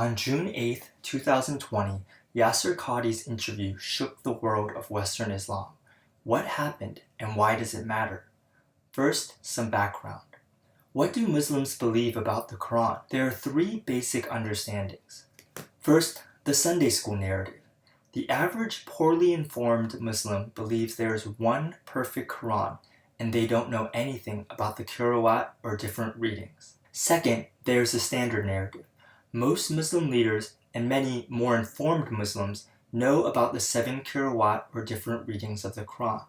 On June 8, 2020, Yasir Qahdi's interview shook the world of Western Islam. What happened and why does it matter? First, some background. What do Muslims believe about the Quran? There are three basic understandings. First, the Sunday school narrative. The average poorly informed Muslim believes there is one perfect Quran and they don't know anything about the qira'at or different readings. Second, there is the standard narrative. Most Muslim leaders and many more informed Muslims know about the 7 qira'at or different readings of the Quran.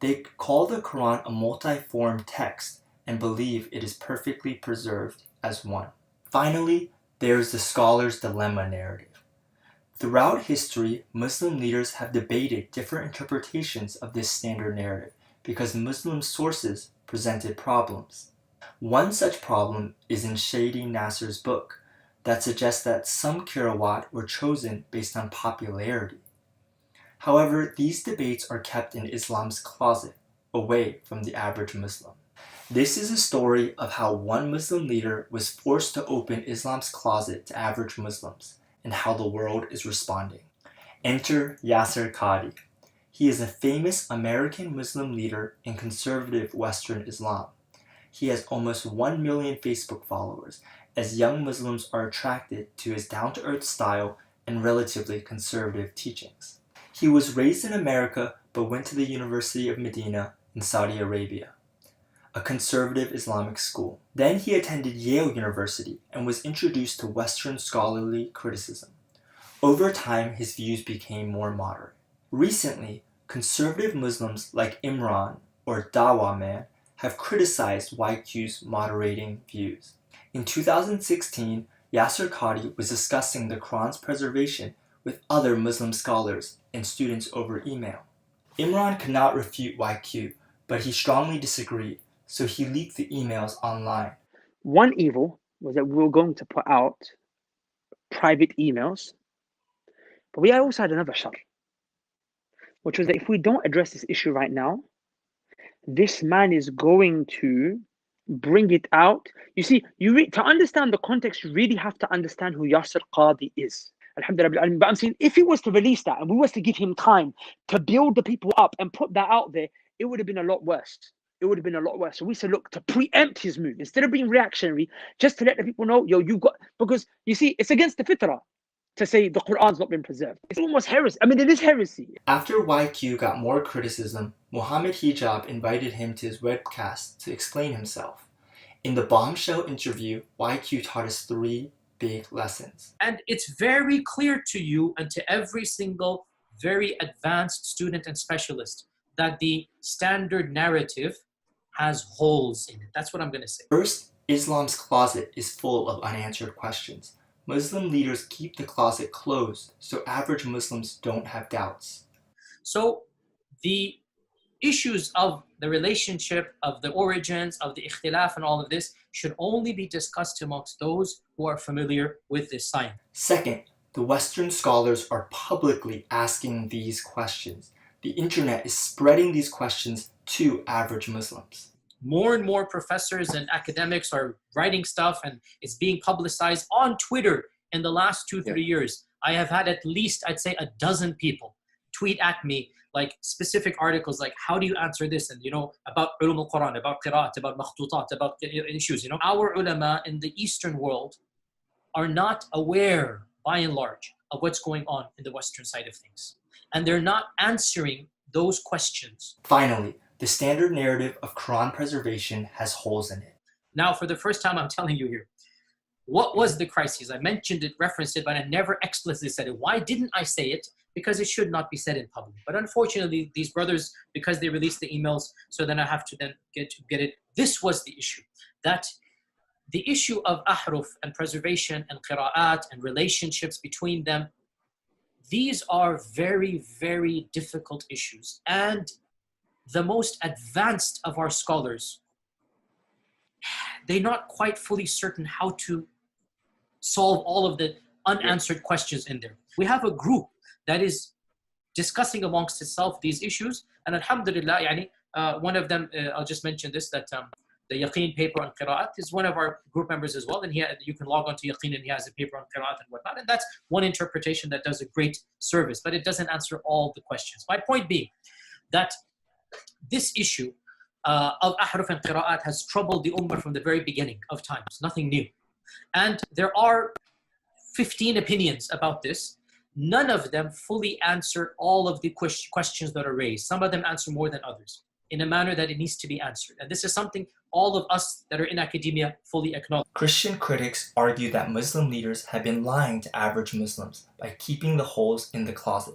They call the Quran a multi-form text and believe it is perfectly preserved as one. Finally, there is the scholar's dilemma narrative. Throughout history, Muslim leaders have debated different interpretations of this standard narrative because Muslim sources presented problems. One such problem is in Shadi Nasser's book that suggests that some qira'at were chosen based on popularity. However, these debates are kept in Islam's closet, away from the average Muslim. This is a story of how one Muslim leader was forced to open Islam's closet to average Muslims, and how the world is responding. Enter Yasir Qahdi. He is a famous American Muslim leader in conservative Western Islam. He has almost 1 million Facebook followers, as young Muslims are attracted to his down-to-earth style and relatively conservative teachings. He was raised in America but went to the University of Medina in Saudi Arabia, a conservative Islamic school. Then he attended Yale University and was introduced to Western scholarly criticism. Over time, his views became more moderate. Recently, conservative Muslims like Imran or Dawa Man have criticized YQ's moderating views. In 2016, Yasir Qahdi was discussing the Quran's preservation with other Muslim scholars and students over email. Imran could not refute YQ, but he strongly disagreed, so he leaked the emails online. One evil was that we were going to put out private emails, but we also had another shar, which was that if we don't address this issue right now, this man is going to bring it out. You see, to understand the context, you really have to understand who Yasir Qahdi is. Alhamdulillah. But I'm saying, if he was to release that and we was to give him time to build the people up and put that out there, it would have been a lot worse. It would have been a lot worse. So we said, look, to preempt his move, instead of being reactionary, just to let the people know, because you see, it's against the fitrah to say the Quran's not been preserved. It's almost heresy. I mean, it is heresy. After YQ got more criticism, Muhammad Hijab invited him to his webcast to explain himself. In the bombshell interview, YQ taught us 3 big lessons. And it's very clear to you and to every single very advanced student and specialist that the standard narrative has holes in it. That's what I'm going to say. First, Islam's closet is full of unanswered questions. Muslim leaders keep the closet closed so average Muslims don't have doubts. So the issues of the relationship, of the origins, of the ikhtilaf and all of this should only be discussed amongst those who are familiar with this science. Second, the Western scholars are publicly asking these questions. The internet is spreading these questions to average Muslims. More and more professors and academics are writing stuff and it's being publicized on Twitter in the last 2-3 years. I have had at least, I'd say, a dozen people tweet at me like specific articles like, how do you answer this? And about ulum al-Quran, about qira'at, about makhtutat, about issues. Our ulama in the Eastern world are not aware, by and large, of what's going on in the Western side of things. And they're not answering those questions. Finally, the standard narrative of Quran preservation has holes in it. Now, for the first time, I'm telling you here, what was the crisis? I mentioned it, referenced it, but I never explicitly said it. Why didn't I say it? Because it should not be said in public. But unfortunately, these brothers, because they released the emails, so then I have to then get it. This was the issue. That the issue of ahruf and preservation and qira'at and relationships between them, these are very, very difficult issues. And the most advanced of our scholars, they're not quite fully certain how to solve all of the unanswered questions in there. We have a group that is discussing amongst itself these issues, and alhamdulillah, one of them, I'll just mention this, that the Yaqeen paper on Qira'at, is one of our group members as well. And you can log on to Yaqeen and he has a paper on Qira'at and whatnot. And that's one interpretation that does a great service, but it doesn't answer all the questions. My point being that this issue of Ahruf and Qira'at has troubled the Ummah from the very beginning of times, nothing new. And there are 15 opinions about this. None of them fully answer all of the questions that are raised. Some of them answer more than others in a manner that it needs to be answered. And this is something all of us that are in academia fully acknowledge. Christian critics argue that Muslim leaders have been lying to average Muslims by keeping the holes in the closet.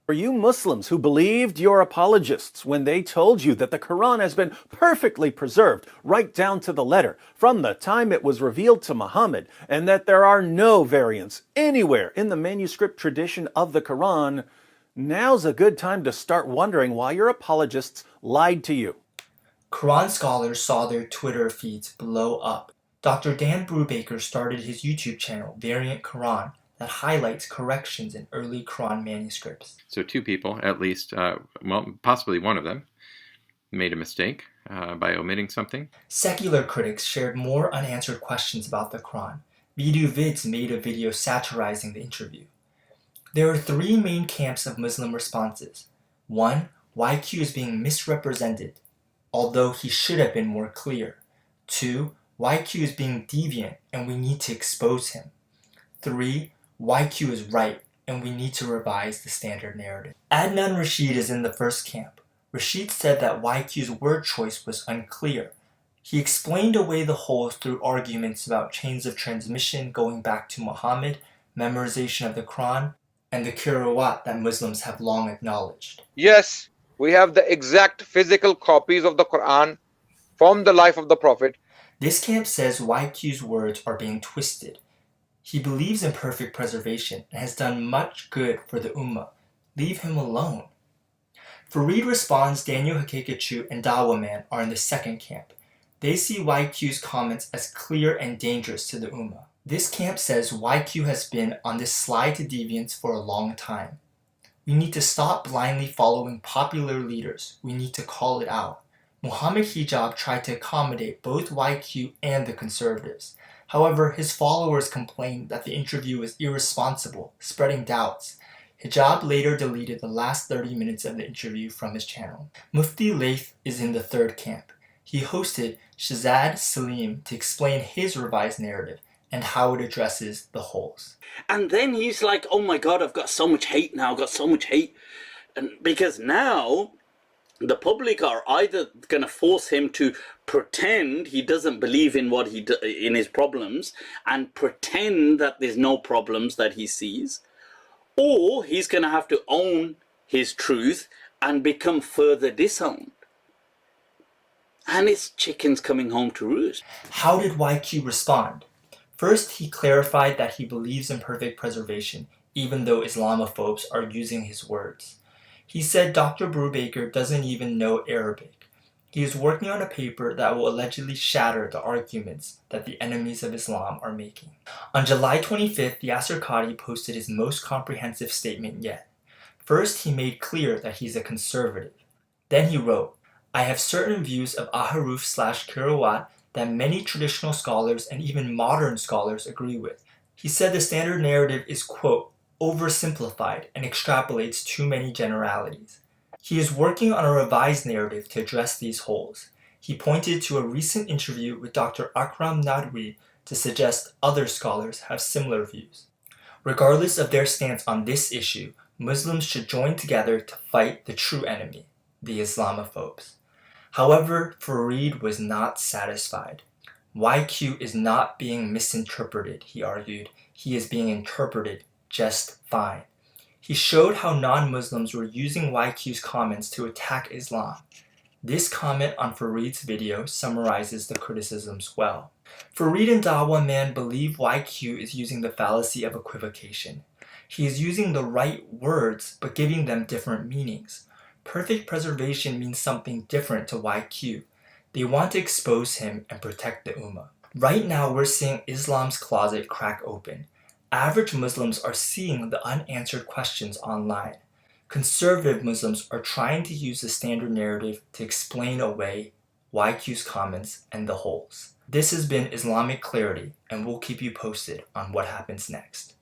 For you Muslims who believed your apologists when they told you that the Quran has been perfectly preserved right down to the letter from the time it was revealed to Muhammad, and that there are no variants anywhere in the manuscript tradition of the Quran, now's a good time to start wondering why your apologists lied to you. Quran scholars saw their Twitter feeds blow up. Dr. Dan Brubaker started his YouTube channel, Variant Quran, that highlights corrections in early Quran manuscripts. So two people, at least, possibly one of them, made a mistake by omitting something. Secular critics shared more unanswered questions about the Quran. Vidu Vids made a video satirizing the interview. There are three main camps of Muslim responses. 1. YQ is being misrepresented, although he should have been more clear. 2. YQ is being deviant and we need to expose him. 3. YQ is right, and we need to revise the standard narrative. Adnan Rashid is in the first camp. Rashid said that YQ's word choice was unclear. He explained away the holes through arguments about chains of transmission going back to Muhammad, memorization of the Quran, and the Qur'an that Muslims have long acknowledged. Yes, we have the exact physical copies of the Quran from the life of the Prophet. This camp says YQ's words are being twisted. He believes in perfect preservation and has done much good for the Ummah. Leave him alone. Fareed responds Daniel Hakekachu and Dawa Man are in the second camp. They see YQ's comments as clear and dangerous to the Ummah. This camp says YQ has been on this slide to deviance for a long time. We need to stop blindly following popular leaders. We need to call it out. Muhammad Hijab tried to accommodate both YQ and the conservatives. However, his followers complained that the interview was irresponsible, spreading doubts. Hijab later deleted the last 30 minutes of the interview from his channel. Mufti Laith is in the third camp. He hosted Shazad Salim to explain his revised narrative and how it addresses the holes. And then he's like, oh my God, I've got so much hate now, I've got so much hate. And because now the public are either going to force him to pretend he doesn't believe in what in his problems and pretend that there's no problems that he sees, or he's going to have to own his truth and become further disowned. And it's chickens coming home to roost. How did YQ respond? First, he clarified that he believes in perfect preservation, even though Islamophobes are using his words. He said Dr. Brubaker doesn't even know Arabic. He is working on a paper that will allegedly shatter the arguments that the enemies of Islam are making. On July 25th, Yasir Qahdi posted his most comprehensive statement yet. First, he made clear that he's a conservative. Then he wrote, I have certain views of Ahruf/Qur'an that many traditional scholars and even modern scholars agree with. He said the standard narrative is, quote, oversimplified and extrapolates too many generalities. He is working on a revised narrative to address these holes. He pointed to a recent interview with Dr. Akram Nadwi to suggest other scholars have similar views. Regardless of their stance on this issue, Muslims should join together to fight the true enemy, the Islamophobes. However, Fareed was not satisfied. YQ is not being misinterpreted, he argued. He is being interpreted just fine. He showed how non-Muslims were using YQ's comments to attack Islam. This comment on Fareed's video summarizes the criticisms well. Fareed and Dawa Man believe YQ is using the fallacy of equivocation. He is using the right words but giving them different meanings. Perfect preservation means something different to YQ. They want to expose him and protect the Ummah. Right now we're seeing Islam's closet crack open. Average Muslims are seeing the unanswered questions online. Conservative Muslims are trying to use the standard narrative to explain away YQ's comments, and the holes. This has been Islamic Clarity, and we'll keep you posted on what happens next.